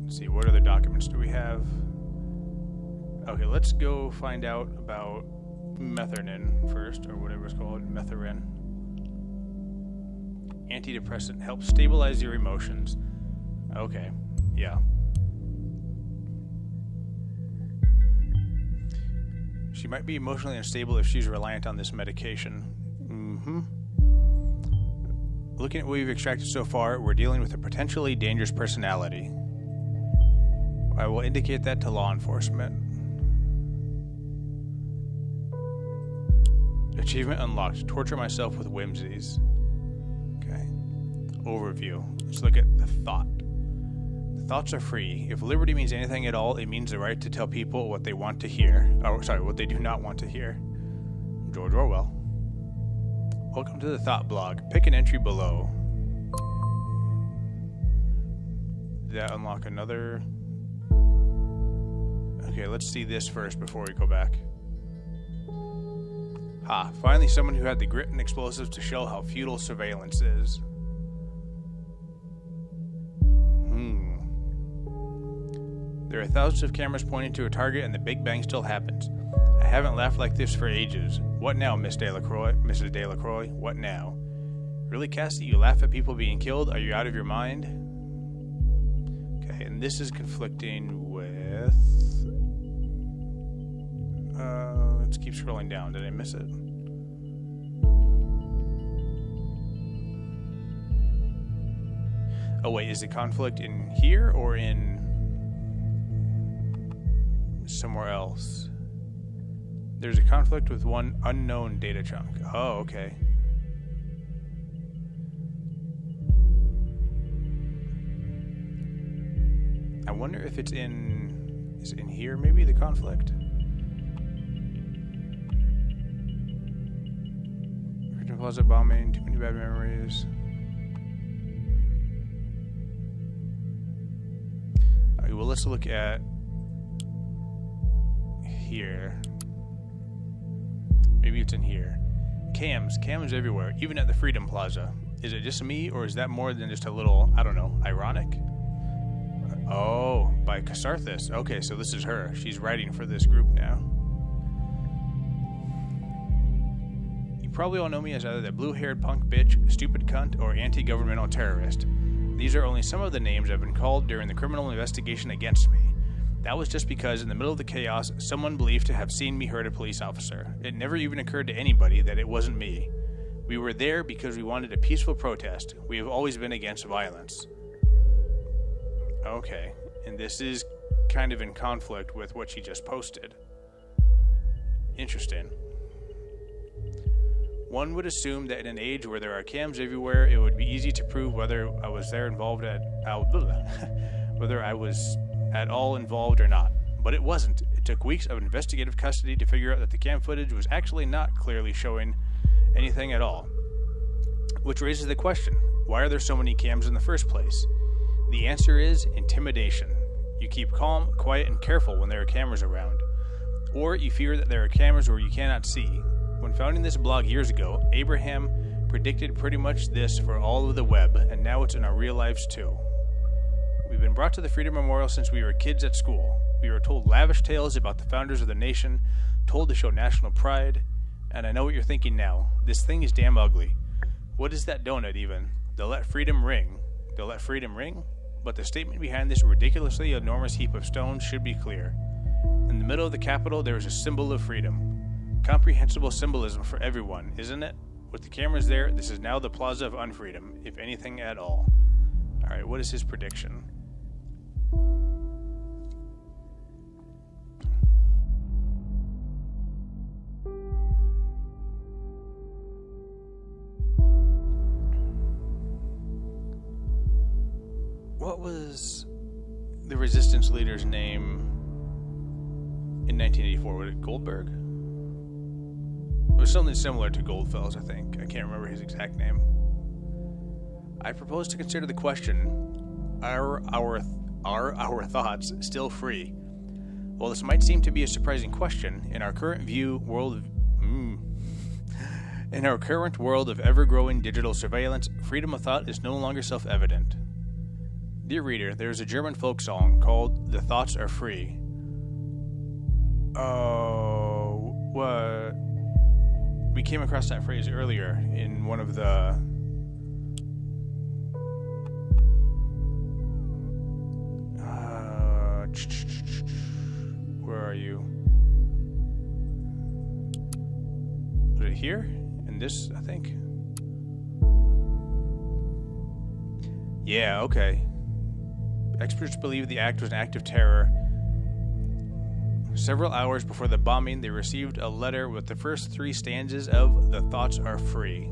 Let's see, what other documents do we have? Okay, let's go find out about methernin first, or whatever it's called, metherine. Antidepressant helps stabilize your emotions. Okay, yeah. She might be emotionally unstable if she's reliant on this medication. Looking at what we've extracted so far, we're dealing with a potentially dangerous personality. I will indicate that to law enforcement. Achievement unlocked. Torture myself with whimsies. Okay. Overview. Let's look at the thought. The thoughts are free. If liberty means anything at all, it means the right to tell people what they want to hear. Oh, sorry, what they do not want to hear. George Orwell. Welcome to the Thought blog. Pick an entry below. Did that unlock another? Okay, let's see this first before we go back. Finally someone who had the grit and explosives to show how futile surveillance is. There are thousands of cameras pointing to a target and the Big Bang still happens. I haven't laughed like this for ages. What now, Mrs. Delacroix? What now? Really, Cassie? You laugh at people being killed? Are you out of your mind? Okay, and this is conflicting with... let's keep scrolling down. Did I miss it? Oh wait, is the conflict in here or in somewhere else? There's a conflict with one unknown data chunk. Oh, okay. I wonder if it's in... Is it in here, maybe, the conflict? Closet bombing, too many bad memories. Alright, well, let's look at here. Maybe it's in here. Cams everywhere, even at the Freedom Plaza. Is it just me, or is that more than just a little, I don't know, ironic? Oh, by Catharsis. Okay, so this is her. She's writing for this group now. Probably all know me as either the blue-haired punk bitch, stupid cunt, or anti-governmental terrorist. These are only some of the names I've been called during the criminal investigation against me. That was just because in the middle of the chaos, someone believed to have seen me hurt a police officer. It never even occurred to anybody that it wasn't me. We were there because we wanted a peaceful protest. We have always been against violence. Okay, and this is kind of in conflict with what she just posted. Interesting. One would assume that in an age where there are cams everywhere, it would be easy to prove whether I was whether I was at all involved or not. But it wasn't. It took weeks of investigative custody to figure out that the cam footage was actually not clearly showing anything at all. Which raises the question, why are there so many cams in the first place? The answer is intimidation. You keep calm, quiet, and careful when there are cameras around. Or you fear that there are cameras where you cannot see. When founding this blog years ago, Abraham predicted pretty much this for all of the web, and now it's in our real lives too. We've been brought to the Freedom Memorial since we were kids at school. We were told lavish tales about the founders of the nation, told to show national pride, and I know what you're thinking now. This thing is damn ugly. What is that donut even? They'll let freedom ring. They'll let freedom ring? But the statement behind this ridiculously enormous heap of stones should be clear. In the middle of the Capitol, there is a symbol of freedom. Comprehensible symbolism for everyone, isn't it? With the cameras there, this is now the Plaza of Unfreedom, if anything at all. Alright, what is his prediction? What was the resistance leader's name in 1984? Was it Goldberg? It was something similar to Goldfellas, I think. I can't remember his exact name. I propose to consider the question, are our thoughts still free? While this might seem to be a surprising question, in our current world of ever-growing digital surveillance, freedom of thought is no longer self-evident. Dear reader, there is a German folk song called "The Thoughts Are Free." Oh, what? We came across that phrase earlier in one of the... where are you? Was it here? In this, I think? Yeah, okay. Experts believe the act was an act of terror. Several hours before the bombing, they received a letter with the first 3 stanzas of "The Thoughts Are Free."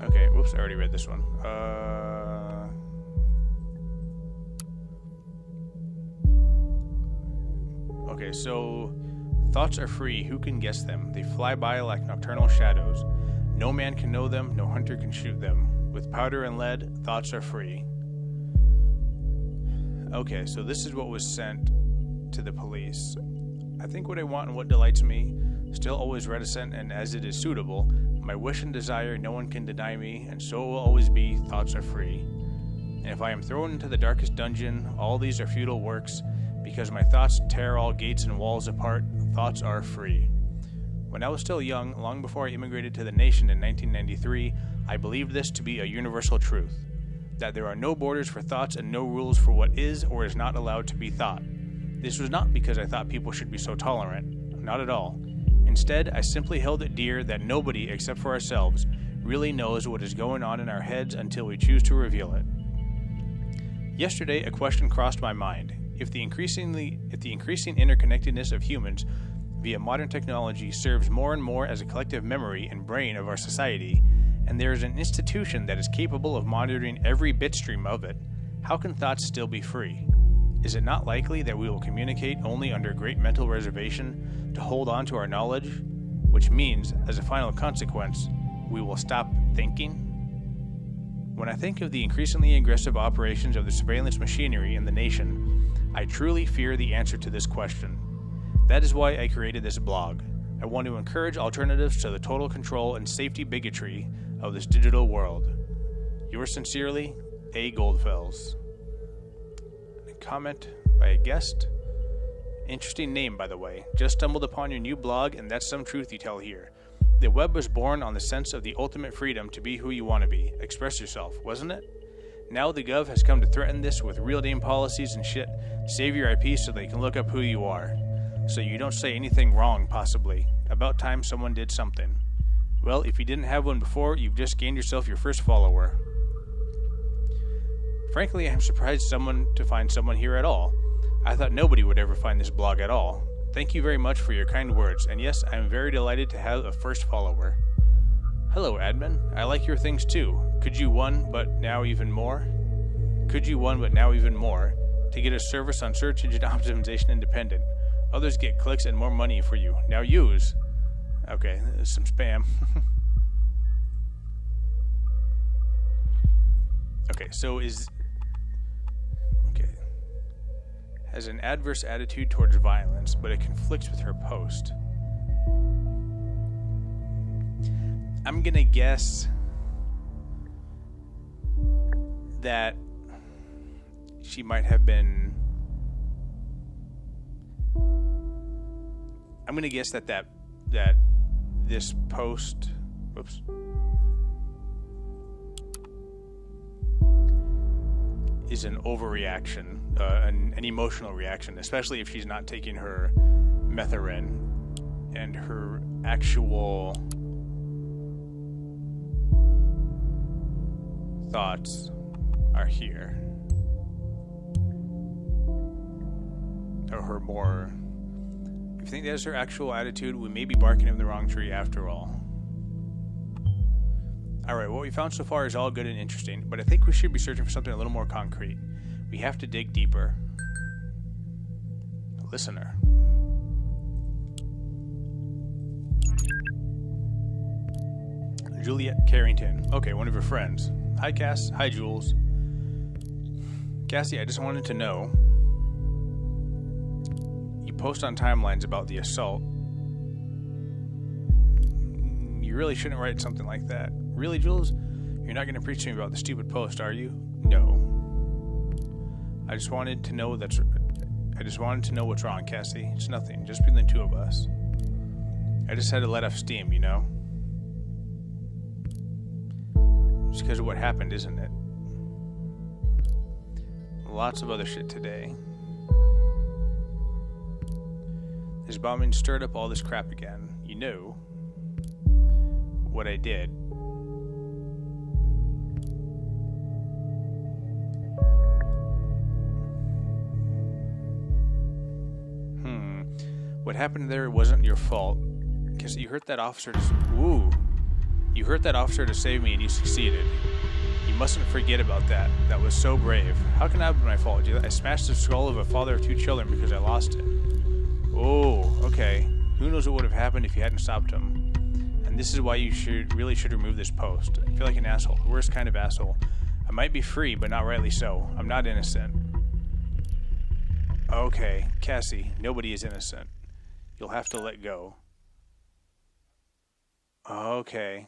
Okay, whoops, I already read this one. Okay, so... Thoughts are free, who can guess them? They fly by like nocturnal shadows. No man can know them, no hunter can shoot them. With powder and lead, thoughts are free. Okay, so this is what was sent to the police. I think what I want and what delights me, still always reticent and as it is suitable, my wish and desire no one can deny me, and so it will always be, thoughts are free. And if I am thrown into the darkest dungeon, all these are futile works, because my thoughts tear all gates and walls apart, thoughts are free. When I was still young, long before I immigrated to the nation in 1993, I believed this to be a universal truth, that there are no borders for thoughts and no rules for what is or is not allowed to be thought. This was not because I thought people should be so tolerant, not at all. Instead, I simply held it dear that nobody except for ourselves really knows what is going on in our heads until we choose to reveal it. Yesterday, a question crossed my mind. If the increasing interconnectedness of humans via modern technology serves more and more as a collective memory and brain of our society, and there is an institution that is capable of monitoring every bitstream of it, how can thoughts still be free? Is it not likely that we will communicate only under great mental reservation to hold on to our knowledge, which means, as a final consequence, we will stop thinking? When I think of the increasingly aggressive operations of the surveillance machinery in the nation, I truly fear the answer to this question. That is why I created this blog. I want to encourage alternatives to the total control and safety bigotry of this digital world. Yours sincerely, A. Goldfells. A comment by a guest. Interesting name, by the way. Just stumbled upon your new blog, and that's some truth you tell here. The web was born on the sense of the ultimate freedom to be who you want to be. Express yourself, wasn't it? Now the Gov has come to threaten this with real name policies and shit. Save your IP so they can look up who you are. So you don't say anything wrong, possibly. About time someone did something. Well, if you didn't have one before, you've just gained yourself your first follower. Frankly, I'm surprised to find someone here at all. I thought nobody would ever find this blog at all. Thank you very much for your kind words, and yes, I am very delighted to have a first follower. Hello, admin. I like your things too. Could you one, but now even more? Could you one, but now even more? To get a service on search engine optimization independent. Others get clicks and more money for you. Now use. Okay, there's some spam. Okay, so has an adverse attitude towards violence, but it conflicts with her post. I'm gonna guess that she might have been... I'm gonna guess that this post... Whoops. Is an overreaction, an emotional reaction, especially if she's not taking her metharin and her actual thoughts are here. Or her more... If you think that is her actual attitude, we may be barking up the wrong tree after all. Alright, what we found so far is all good and interesting, but I think we should be searching for something a little more concrete. We have to dig deeper. Listener. Juliet Carrington. Okay, one of your friends. Hi, Cass. Hi, Jules. Cassie, I just wanted to know. You post on timelines about the assault. You really shouldn't write something like that. Really, Jules? You're not going to preach to me about the stupid post, are you? No. I just wanted to know what's wrong, Cassie. It's nothing, just between the two of us. I just had to let off steam, you know? Just because of what happened, isn't it? Lots of other shit today. This bombing stirred up all this crap again. You know what I did. What happened there wasn't your fault. Because you hurt that officer You hurt that officer to save me and you succeeded. You mustn't forget about that. That was so brave. How can that have been my fault? I smashed the skull of a father of 2 children because I lost it. Oh, okay. Who knows what would have happened if you hadn't stopped him. And this is why you really should remove this post. I feel like an asshole. The worst kind of asshole. I might be free, but not rightly so. I'm not innocent. Okay, Cassie, nobody is innocent. You'll have to let go. Okay.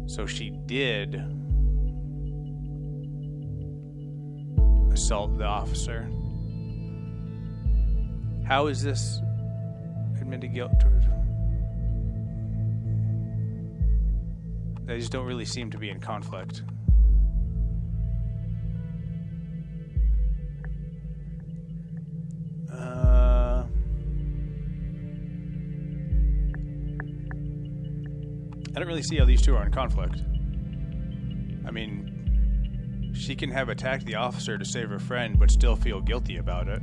So she did assault the officer. How is this admitted guilt toward? They just don't really seem to be in conflict. I don't really see how these two are in conflict. I mean, she can have attacked the officer to save her friend, but still feel guilty about it.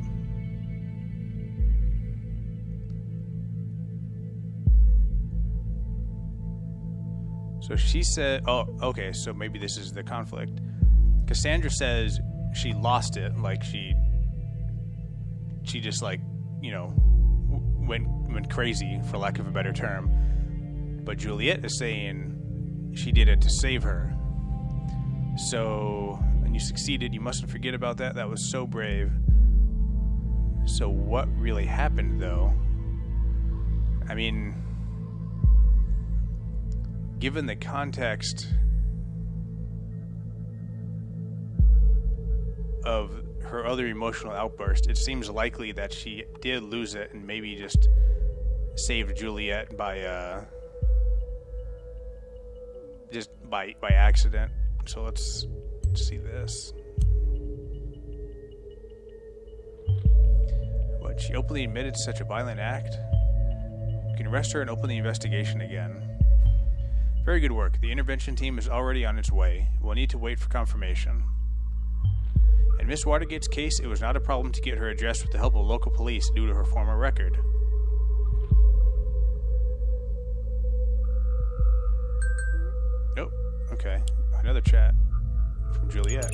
So she said, oh, okay, so maybe this is the conflict. Cassandra says she lost it, like she just, like, you know, went crazy, for lack of a better term. But Juliet is saying she did it to save her. So, and you succeeded, you mustn't forget about that. That was so brave. So what really happened, though? I mean, given the context of her other emotional outburst, it seems likely that she did lose it and maybe just saved Juliet by accident. So let's see this. What, she openly admitted to such a violent act? You can arrest her and open the investigation again. Very good work. The intervention team is already on its way. We'll need to wait for confirmation. In Miss Watergate's case, it was not a problem to get her addressed with the help of local police due to her former record. Nope. Okay. Another chat from Juliet.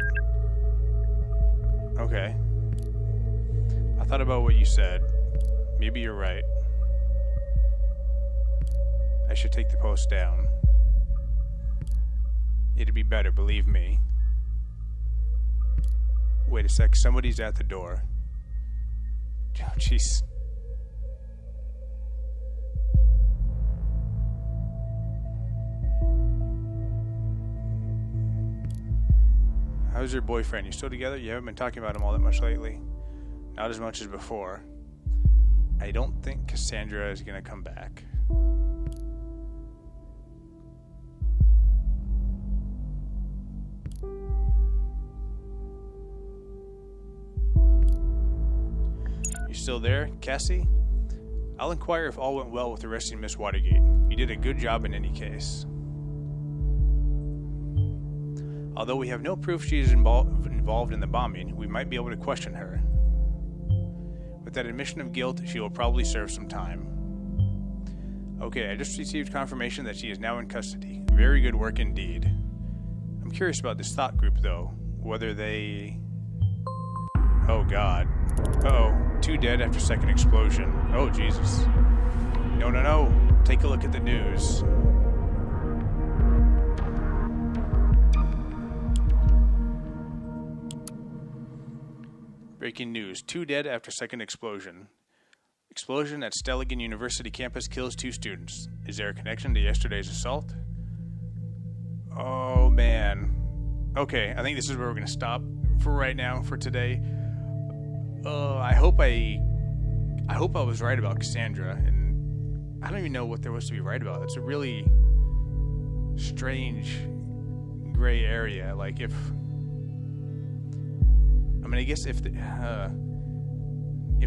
Okay. I thought about what you said. Maybe you're right. I should take the post down. It'd be better, believe me. Wait a sec, somebody's at the door. Oh, jeez. How's your boyfriend? You still together? You haven't been talking about him all that much lately. Not as much as before. I don't think Cassandra is gonna come back. You still there, Cassie? I'll inquire if all went well with arresting Miss Watergate. You did a good job in any case. Although we have no proof she is involved in the bombing, we might be able to question her. With that admission of guilt, she will probably serve some time. Okay, I just received confirmation that she is now in custody. Very good work indeed. I'm curious about this thought group, though. Whether they... Oh, God. Uh-oh. 2 dead after second explosion. Oh, Jesus. No, no, no. Take a look at the news. Breaking news. 2 dead after second explosion. Explosion at Stelligan University campus kills 2 students. Is there a connection to yesterday's assault? Oh, man. Okay, I think this is where we're going to stop for right now, for today. I hope I was right about Cassandra, and I don't even know what there was to be right about. It's a really strange gray area. Like, if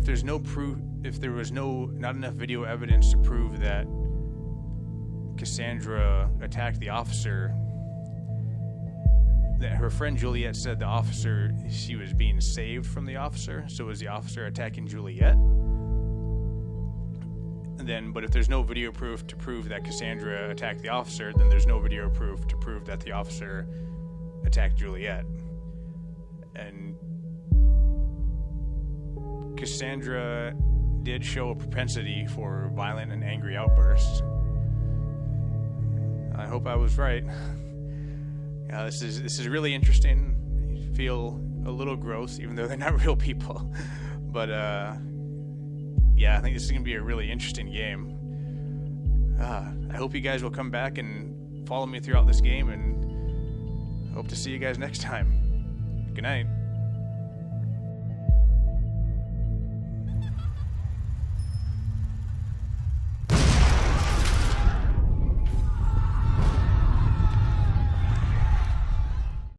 there's no proof, if there was not enough video evidence to prove that Cassandra attacked the officer, that her friend Juliet said she was being saved from the officer, so was the officer attacking Juliet? But if there's no video proof to prove that Cassandra attacked the officer, then there's no video proof to prove that the officer attacked Juliet. And Cassandra did show a propensity for violent and angry outbursts. I hope I was right. This is really interesting. I feel a little gross, even though they're not real people. But yeah, I think this is going to be a really interesting game. I hope you guys will come back and follow me throughout this game, and hope to see you guys next time. Good night.